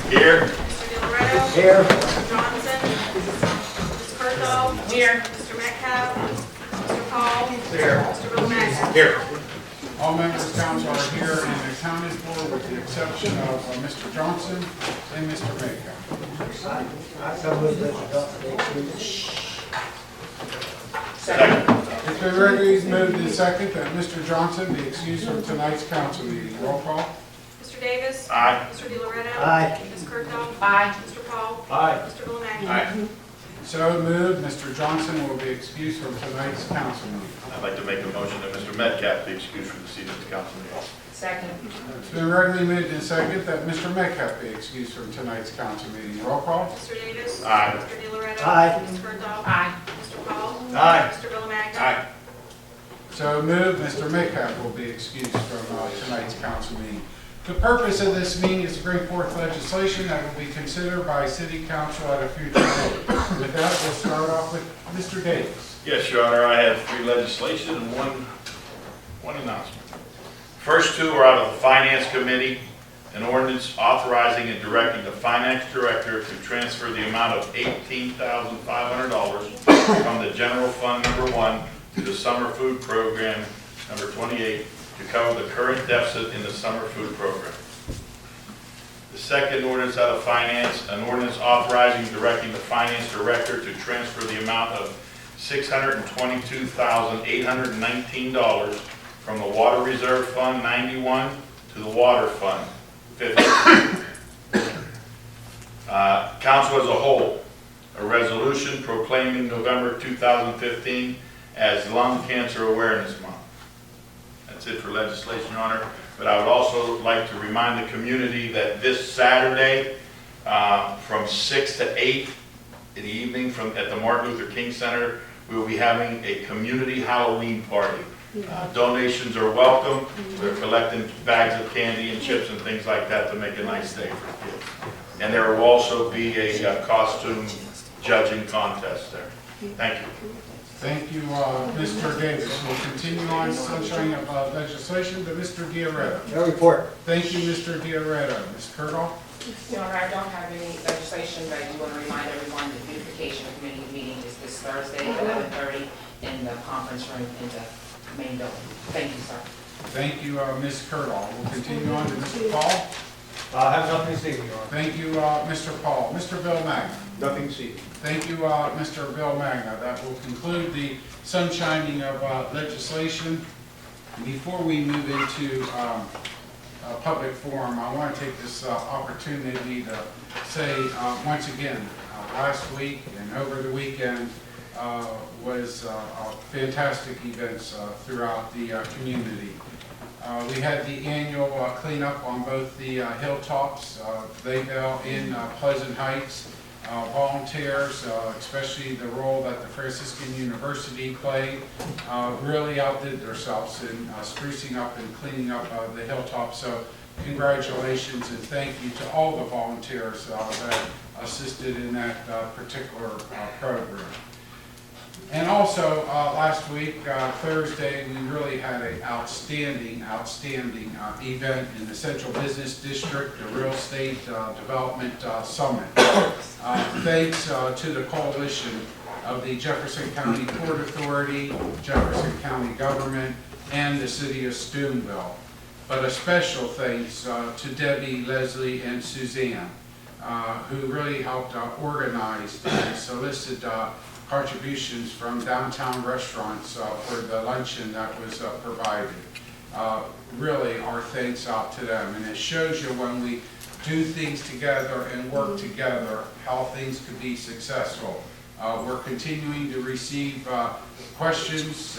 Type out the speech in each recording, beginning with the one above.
Here. Mr. DiLoretto. Here. Mr. Johnson. Ms. Kurthoff. Here. Mr. Metcalf. Mr. Paul. Here. Mr. Bowman. Here. All members of council are here and accounted for with the exception of Mr. Johnson and Mr. Metcalf. I so move that you adopt the excuse. Second. It's been regularly moved and second that Mr. Johnson be excused from tonight's council meeting. Roll call. Mr. Davis. Aye. Mr. DiLoretto. Aye. Ms. Kurthoff. Aye. Mr. Paul. Aye. Mr. Bowman. Aye. So moved. Mr. Johnson will be excused from tonight's council meeting. I'd like to make a motion that Mr. Metcalf be excused from this evening's council meeting. Second. It's been regularly moved and second that Mr. Metcalf be excused from tonight's council meeting. Roll call. Mr. Davis. Aye. Mr. DiLoretto. Aye. Ms. Kurthoff. Aye. Mr. Paul. Aye. Mr. Bowman. Aye. So moved. Mr. Metcalf will be excused from tonight's council meeting. The purpose of this meeting is to bring forth legislation that will be considered by City Council at a future date. With that, we'll start off with Mr. Davis. Yes, Your Honor, I have three legislation and one announcement. First two are out of the Finance Committee, an ordinance authorizing and directing the Finance Director to transfer the amount of $18,500 from the General Fund Number 1 to the Summer Food Program Number 28 to cover the current deficit in the Summer Food Program. The second ordinance out of Finance, an ordinance authorizing and directing the Finance Director to transfer the amount of $622,819 from the Water Reserve Fund 91 to the Water Fund 50. Council as a whole, a resolution proclaiming November 2015 as Lung Cancer Awareness Month. That's it for legislation, Your Honor. But I would also like to remind the community that this Saturday, from 6 to 8 in the evening at the Martin Luther King Center, we will be having a community Halloween party. Donations are welcome. We're collecting bags of candy and chips and things like that to make a nice day for kids. And there will also be a costume judging contest there. Thank you. Thank you, Mr. Davis. We'll continue on sunshine of legislation to Mr. D'Aretta. No report. Thank you, Mr. D'Aretta. Ms. Kurthoff? Your Honor, I don't have any legislation, but I do want to remind everyone the beautification committee meeting is this Thursday at 11:30 in the conference room in the main building. Thank you, sir. Thank you, Ms. Kurthoff. We'll continue on to Mr. Paul. I have nothing to say, Your Honor. Thank you, Mr. Paul. Mr. Bill Magna. Nothing to see. Thank you, Mr. Bill Magna. That will conclude the sunshining of legislation. Before we move into public forum, I want to take this opportunity to say once again, last week and over the weekend was fantastic events throughout the community. We had the annual cleanup on both the hilltops, Bayville and Pleasant Heights. Volunteers, especially the role that the Franciscan University played, really outdid themselves in sprucing up and cleaning up the hilltops. So congratulations and thank you to all the volunteers that assisted in that particular program. And also, last week, Thursday, we really had an outstanding event in the Central Business District, the Real Estate Development Summit. Thanks to the coalition of the Jefferson County Port Authority, Jefferson County Government, and the City of Steubenville. But a special thanks to Debbie, Leslie, and Suzanne, who really helped organize and solicit contributions from downtown restaurants for the luncheon that was provided. Really, our thanks out to them. And it shows you when we do things together and work together, how things could be successful. We're continuing to receive questions,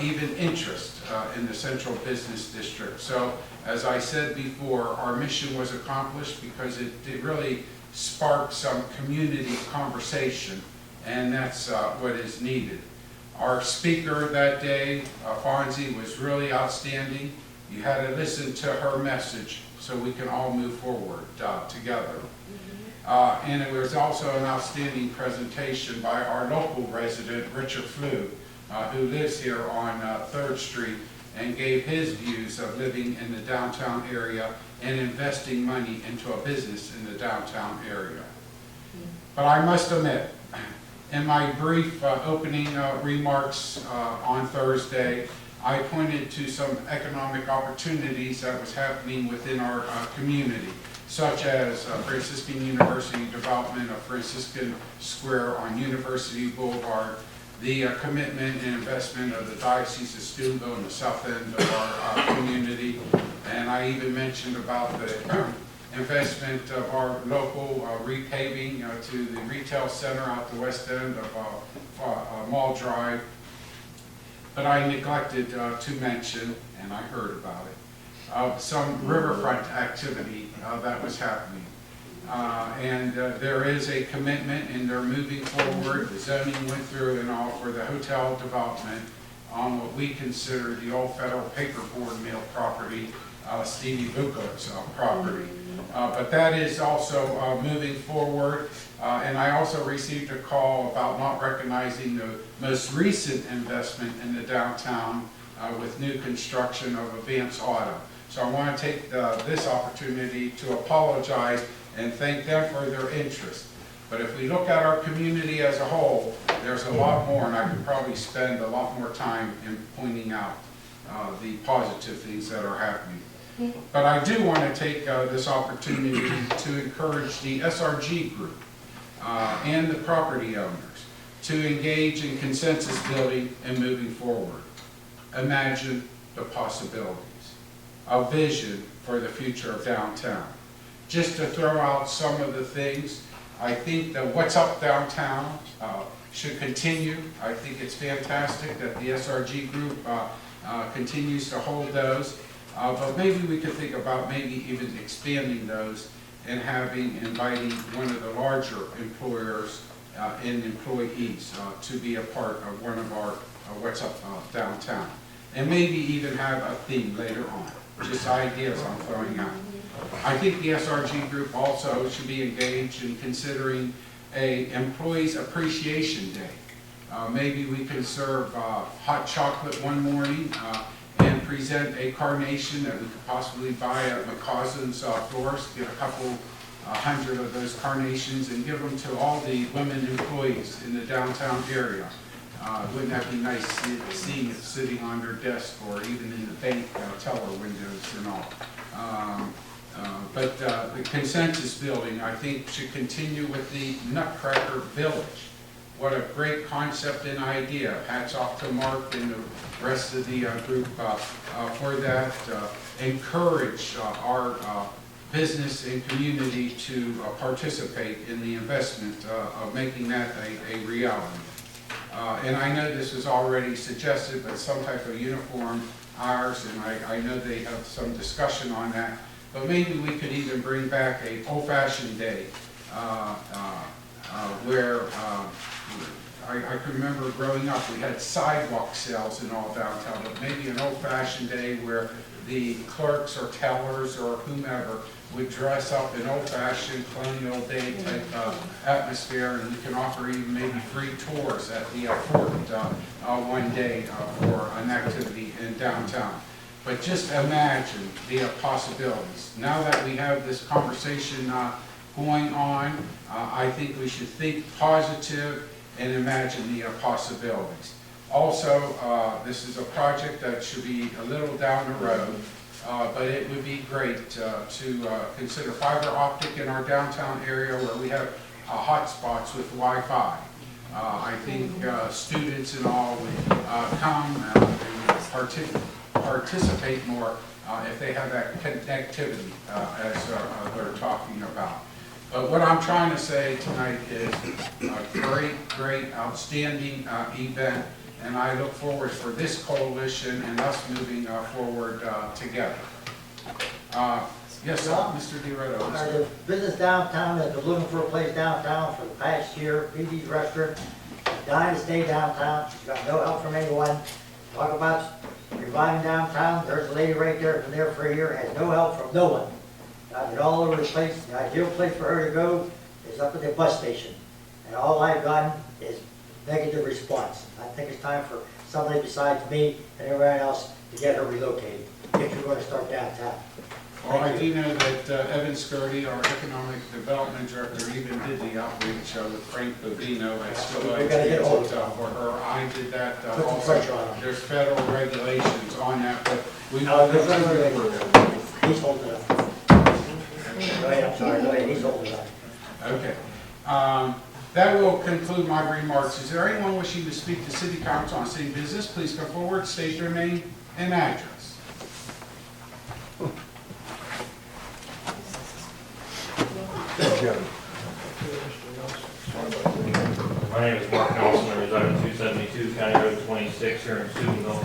even interest in the Central Business District. So, as I said before, our mission was accomplished because it really sparked some community conversation. And that's what is needed. Our speaker that day, Fonzie, was really outstanding. You had to listen to her message so we can all move forward together. And it was also an outstanding presentation by our local resident, Richard Flew, who lives here on 3rd Street and gave his views of living in the downtown area and investing money into a business in the downtown area. But I must admit, in my brief opening remarks on Thursday, I pointed to some economic opportunities that was happening within our community, such as Franciscan University development of Franciscan Square on University Boulevard, the commitment and investment of the Diocese of Steubenville in the south end of our community, and I even mentioned about the investment of our local repaving to the retail center out the west end of Mall Drive. But I neglected to mention, and I heard about it, some riverfront activity that was happening. And there is a commitment, and they're moving forward. The zoning went through and all for the hotel development on what we consider the old federal paperboard mill property, Stevie Buca's property. But that is also moving forward. And I also received a call about not recognizing the most recent investment in the downtown with new construction of Advance Auto. So I want to take this opportunity to apologize and thank them for their interest. But if we look at our community as a whole, there's a lot more, and I could probably spend a lot more time in pointing out the positive things that are happening. But I do want to take this opportunity to encourage the SRG group and the property owners to engage in consensus building and moving forward. Imagine the possibilities, a vision for the future of downtown. Just to throw out some of the things, I think that What's Up Downtown should continue. I think it's fantastic that the SRG group continues to hold those. But maybe we could think about maybe even expanding those and inviting one of the larger employers and employees to be a part of one of our What's Up Downtown. And maybe even have a theme later on. Just ideas I'm throwing out. I think the SRG group also should be engaged in considering a Employees Appreciation Day. Maybe we can serve hot chocolate one morning and present a carnation that we could possibly buy at McCausen's florist, get a couple hundred of those carnations and give them to all the women employees in the downtown area. Wouldn't that be nice seeing it sitting on their desk or even in the bank teller windows and all. But the consensus building, I think, should continue with the Nutcracker Village. What a great concept and idea. Hats off to Mark and the rest of the group for that. Encourage our business and community to participate in the investment of making that a reality. And I know this was already suggested, but some type of uniform hours, and I know they have some discussion on that. But maybe we could even bring back a old-fashioned day where I can remember growing up, we had sidewalk sales in all downtown, but maybe an old-fashioned day where the clerks or tellers or whomever would dress up in old-fashioned colonial day type atmosphere, and we can offer even maybe free tours at the fort one day for an activity in downtown. But just imagine the possibilities. Now that we have this conversation going on, I think we should think positive and imagine the possibilities. Also, this is a project that should be a little down the road, but it would be great to consider fiber optic in our downtown area where we have hotspots with Wi-Fi. I think students and all would come and participate more if they have that connectivity as they're talking about. But what I'm trying to say tonight is a great, outstanding event, and I look forward for this coalition and us moving forward together. Yes, Mr. DiRetto. The business downtown that was looking for a place downtown for the past year, BB's Restaurant, dying to stay downtown. She's got no help from anyone. Talk about reviving downtown. There's a lady right there, been there for a year, has no help from no one. I've been all over the place. The ideal place for her to go is up at the bus station. And all I've gotten is negative response. I think it's time for somebody besides me and everyone else to get her relocated, if you're gonna start downtown. Well, I do know that Evan Skirty, our economic development director, even did the outreach with Frank Bovino at We gotta get hold of for her. I did that Put some also. pressure on him. There's federal regulations on that, but we No, will there's no continue to regulation. work on it. He's holding it up. Go ahead, I'm sorry, go ahead, he's holding it up. Okay. That will conclude my remarks. Is there anyone wishing to speak to City Council on city business? Please come forward, state your name and address. My name is Mark Nelson, I reside at 272 County Road 26 here in Steubenville.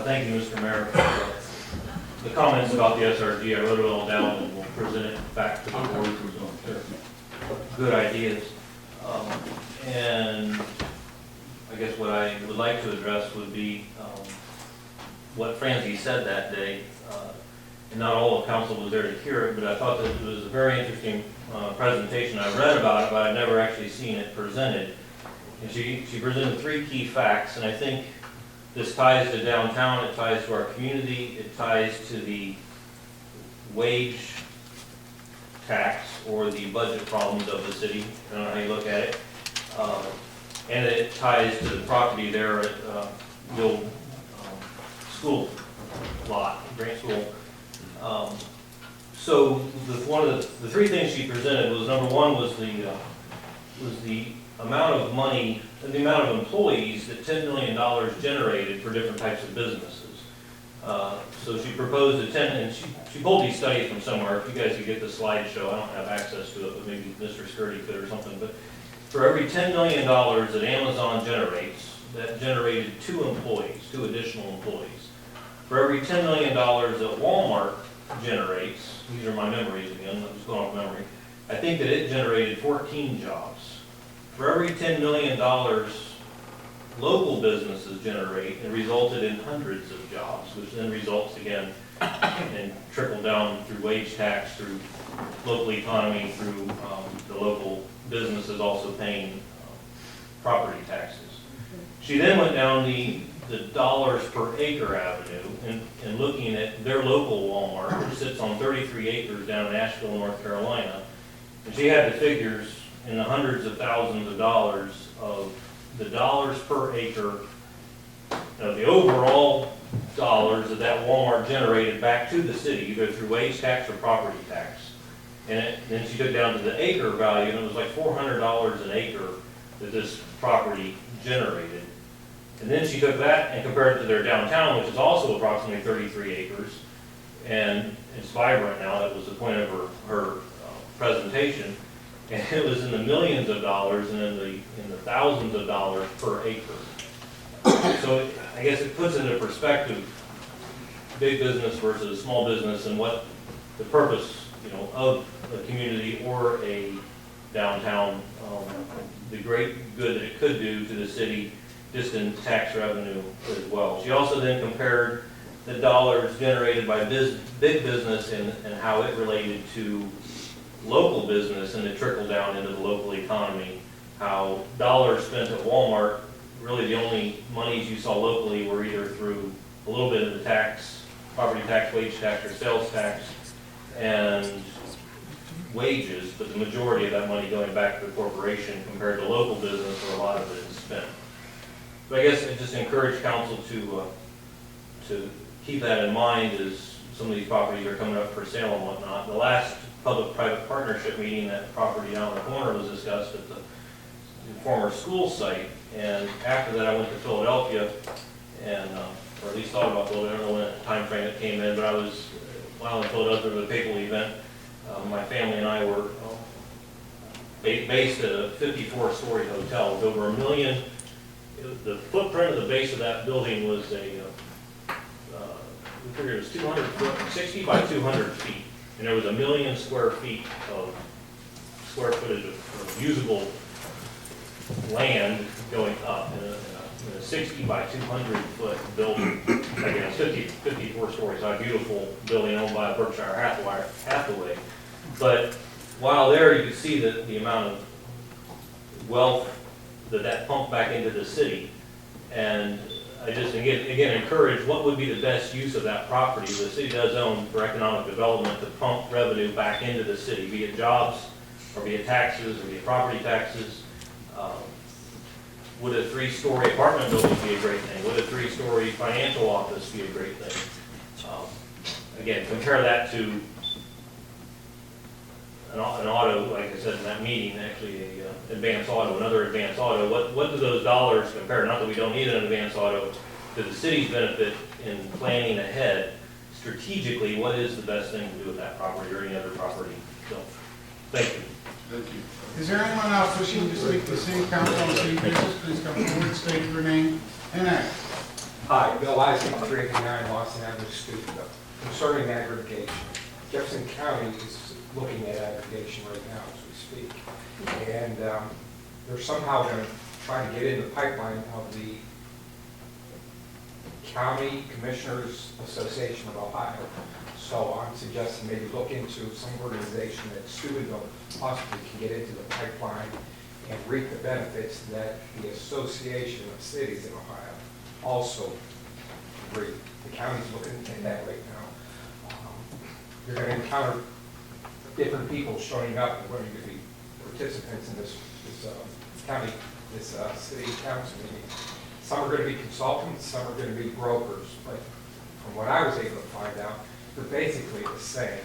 Thank you, Mr. Mayor, for the comments about the SRG. I wrote it all down and we'll present it back to the board. Good ideas. And I guess what I would like to address would be what Francie said that day. And not all of council was there to hear it, but I thought that it was a very interesting presentation. I read about it, but I've never actually seen it presented. And she presented 3 key facts, and I think this ties to downtown, it ties to our community, it ties to the wage tax or the budget problems of the city, I don't know how you look at it. And it ties to the property there at the old school lot, Grant School. So one of the 3 things she presented was, number 1 was the amount of money, the amount of employees that $10 million generated for different types of businesses. So she proposed a 10, and she pulled these studies from somewhere. If you guys could get the slideshow, I don't have access to it, but maybe Mr. Skirty could or something. But for every $10 million that Amazon generates, that generated 2 additional employees. For every $10 million that Walmart generates, these are my memories again, I'm just going off memory, I think that it generated 14 jobs. For every $10 million local businesses generate, it resulted in hundreds of jobs, which then results again and trickle down through wage tax, through local economy, through the local businesses also paying property taxes. She then went down the dollars per acre avenue and looking at their local Walmart, which sits on 33 acres down in Asheville, North Carolina. And she had the figures in the hundreds of thousands of dollars of the dollars per acre, the overall dollars that Walmart generated back to the city, either through wage tax or property tax. And then she took down to the acre value, and it was like $400 an acre that this property generated. And then she took that and compared it to their downtown, which is also approximately 33 acres, and it's vibrant now. That was the point of her presentation, and it was in the millions of dollars and in the thousands of dollars per acre. So I guess it puts into perspective big business versus small business and what the purpose, of a community or a downtown, the great good that it could do to the city just in tax revenue as well. She also then compared the dollars generated by big business and how it related to local business and it trickled down into the local economy, how dollars spent at Walmart, really the only monies you saw locally were either through a little bit of the tax, property tax, wage tax, or sales tax, and wages, but the majority of that money going back to the corporation compared to local business where a lot of it is spent. So I guess I just encourage council to keep that in mind as some of these properties are coming up for sale and whatnot. The last public-private partnership meeting, that property down the corner was discussed at the former school site, and after that I went to Philadelphia and, or at least thought about Philadelphia. I don't know when time frame it came in, but I was, while in Philadelphia for the Papal event, my family and I were based at a 54-story hotel with over 1 million. The footprint of the base of that building was we figured it was 200 foot, 60 by 200 feet, and there was 1 million square feet of square footage of usable land going up in a 60 by 200 foot building. Again, it's 54 stories, a beautiful building owned by Berkshire Hathaway. But while there, you could see the amount of wealth that pumped back into the city. And I just, again, encourage, what would be the best use of that property? The city does own for economic development to pump revenue back into the city, be it jobs, or be it taxes, or be it property taxes. Would a 3-story apartment building be a great thing? Would a 3-story financial office be a great thing? Again, compare that to an auto, like I said in that meeting, actually a advanced auto, another advanced auto. What do those dollars compare? Not that we don't need an advanced auto, to the city's benefit in planning ahead strategically. What is the best thing to do with that property or any other property? So, thank you. Thank you. Is there anyone else wishing to speak to the city council on city business? Please come forward, state your name and address. Hi, Bill Isaac, 389 Lawson Avenue, Steubenville. Concerning aggregation, Jefferson County is looking at aggregation right now as we speak. And they're somehow going to try to get in the pipeline of the County Commissioners Association of Ohio. So I'm suggesting maybe look into some organization that Steubenville possibly can get into the pipeline and reap the benefits that the Association of Cities in Ohio also reap. The county's looking at that right now. You're going to encounter different people showing up and wanting to be participants in this city council meeting. Some are going to be consultants, some are going to be brokers, but from what I was able to find out, they're basically the same.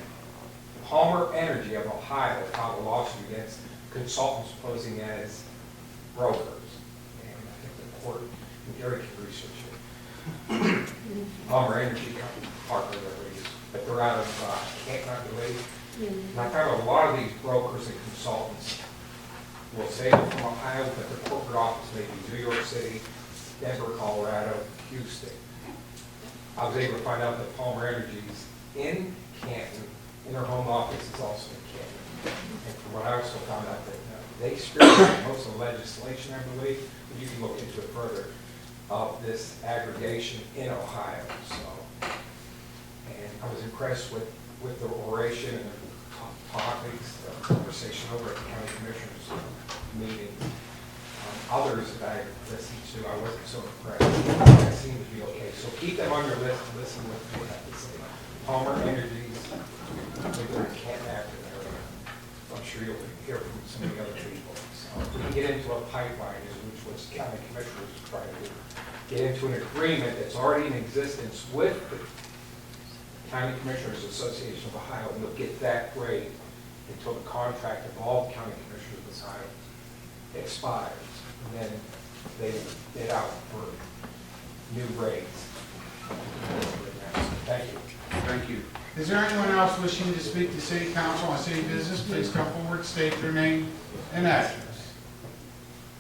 Palmer Energy of Ohio filed a lawsuit against consultants posing as brokers. And I think the court, and Gary can research it. Palmer Energy partner, but they're out of Canton, I believe. And I found a lot of these brokers and consultants will say they're from Ohio, but their corporate office may be New York City, Denver, Colorado, Houston. I was able to find out that Palmer Energy's in Canton, and their home office is also in Canton. And from what I also found out that they spearhead most of the legislation, I believe, but you can look into it further, of this aggregation in Ohio. So, and I was impressed with the oration and the topics, the conversation over at the county commissioners meeting. Others that I listened to, I wasn't so impressed. That seemed to be okay. So keep them on your list and listen to what they have to say. Palmer Energies, they're in Canton Acton area. I'm sure you'll hear from some of the other people. So if we can get into a pipeline, which was the county commissioners trying to do, get into an agreement that's already in existence with the County Commissioners Association of Ohio, and they'll get that rate until the contract of all the county commissioners of Ohio expires. And then they bid out for new rates. Thank you. Thank you. Is there anyone else wishing to speak to city council on city business? Please come forward, state your name and address.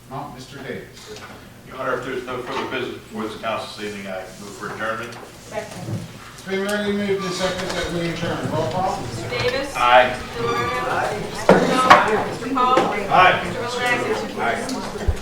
Not Mr. Davis. Your Honor, if there's no further business before this council this evening, I move for adjournment. Second. It's been really moved and seconded that we adjourn. Roll call. Mr. Davis. Aye. Mr. Delardo. Mr. Dahl. Mr. Paul. Aye. Mr. Rolette.